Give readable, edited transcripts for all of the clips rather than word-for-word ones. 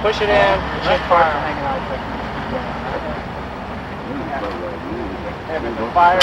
Push it in. Check fire. Fire.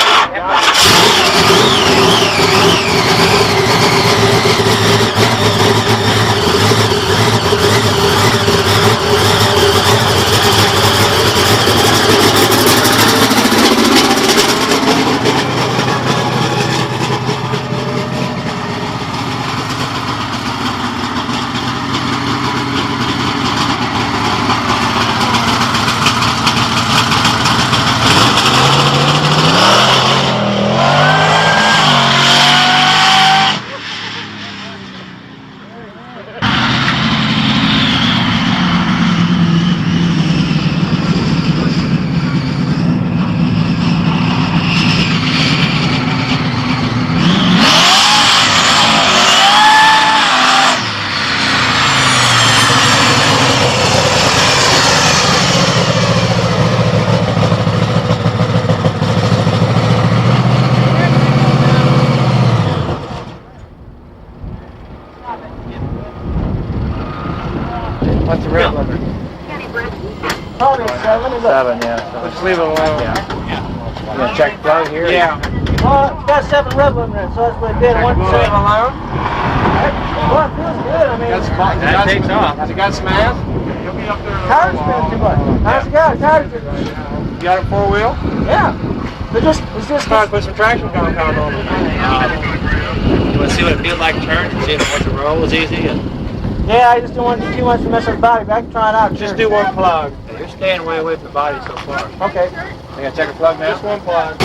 What's the real number? Probably 7, yeah. So just leave it alone. Yeah. You gonna check the plug here? Yeah. Well, it's got 7 rev limiter, so that's what it did. I want to save alone. Well, it feels good. I mean, that takes off. Has it got some ass? Tire's spinning too much. How's it got? Tire's good. You got it 4-wheel? Yeah. It's just trying to put some traction compound on it. You want to see what it feels like to turn? See if once the roll was easy? Yeah, I just don't want too much to mess with the body, but I can try it out. Just do one plug. You're staying way away from the body so far. Okay. You gotta check a plug now? Just one plug.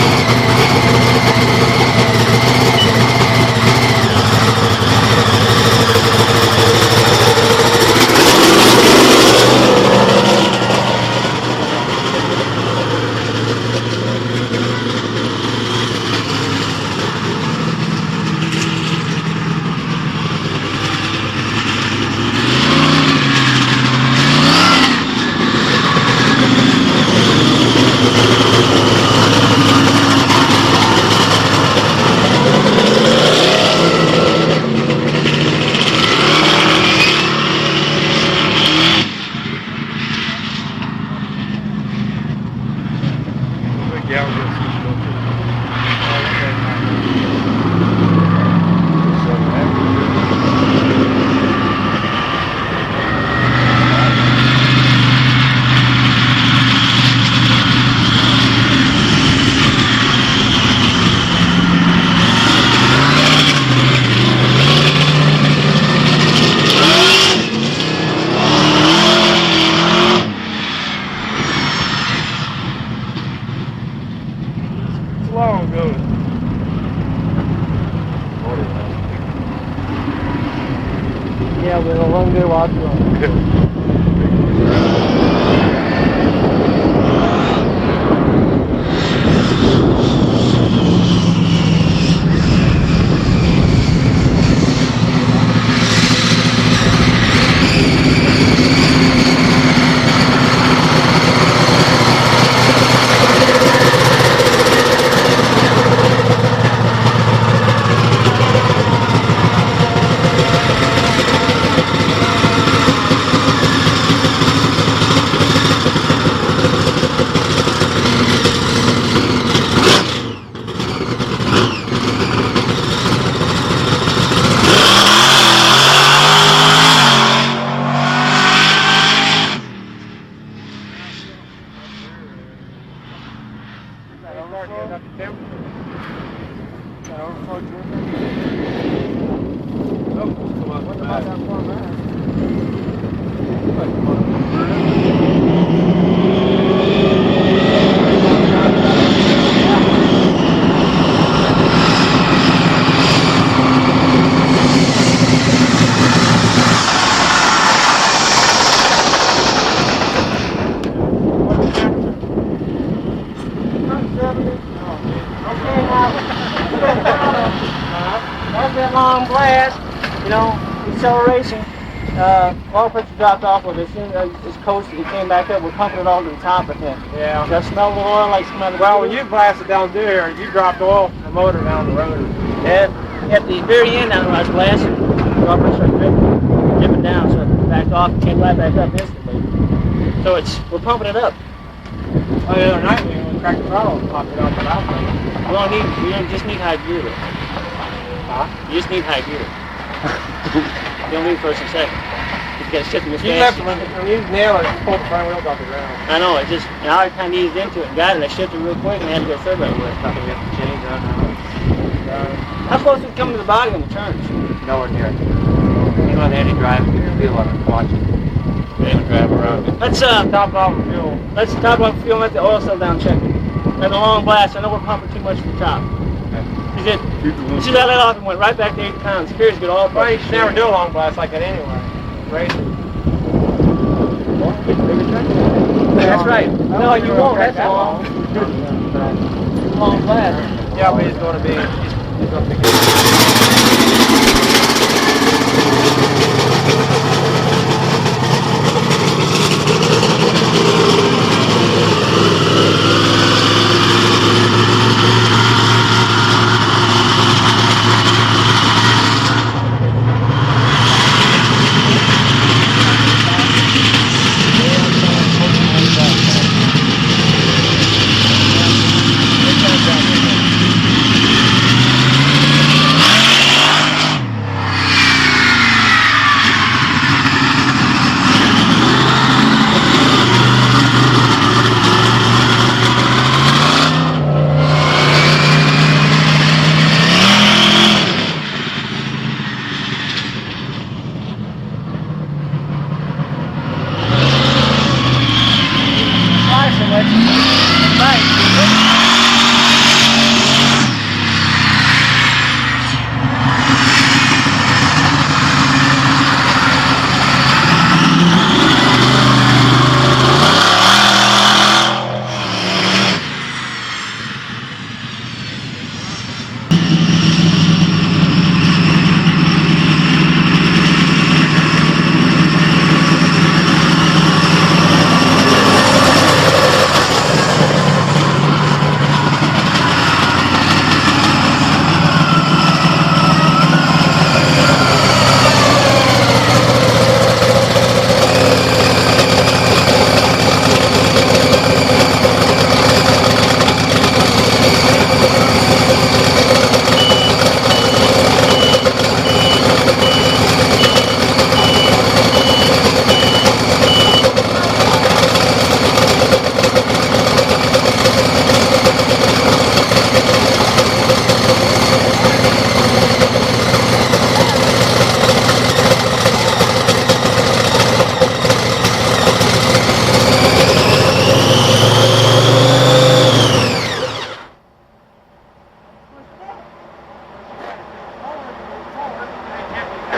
Yeah, but a long day walk. long blast, you know, acceleration. Oil pressure dropped off with it. As soon as it's coasted, it came back up. We're pumping it all to the top again. Yeah. Just smell the oil like some other. Well, when you blasted down through here, you dropped oil from the motor down the road. At the very end, I was blasting. Oil pressure dripping down, so it backed off and came right back up instantly. So we're pumping it up. Oh, the other night we cracked the throttle and popped it off the valve. We don't just need high gear. Huh? You just need high gear. You don't need first and second. You got to shift it as You fast. left when you nailed it, pulled the front wheels off the ground. I know, I kind of eased into it and got it. I shifted real quick and I had to go third right away. Probably have to change that. How close did it come to the body on the turns? Nowhere near it. You know, they had to drive, you can feel on it, watch it. They had to drive around. Let's top off the fuel. Let's top off the fuel and let the oil settle down, check it. That's a long blast. I know we're pumping too much at the top. You see that let off and went right back to 80 pounds. Here's good oil. Well, you should never do a long blast like that anyway. Racing. That's right. No, you won't. That's long. Long blast. Yeah, but he's going to be good.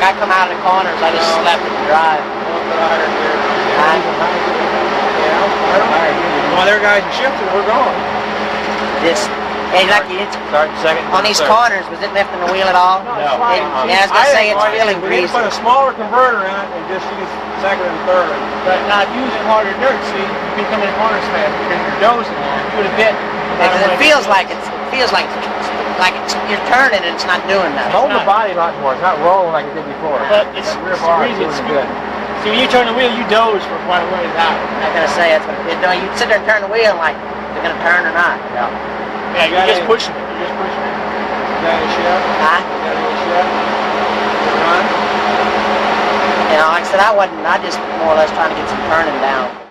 I come out of the corners, I just slept in the drive. While their guys are shifting, we're going. Hey, lucky, on these corners, was it lifting the wheel at all? No. Yeah, I was going to say it's feeling We need to greasy. put a smaller converter in it and just use second and third. But now if you using harder dirt, see, you can come in corners fast because you're dozing. You would have bit. Because it feels like you're turning and it's not doing that. Hold the body a lot more. It's not rolling like it did before. But it's rear bar is breezy, doing it's it good. See, when you turn the wheel, you doze for quite a ways out. I'm going to say that's what you're doing. You sit there and turn the wheel like you're going to turn or not. Yeah. Yeah, you're just pushing it. You're just pushing it. You got any shit? Huh? You got any shit? Run? You know, like I said, I just more or less trying to get some turning down.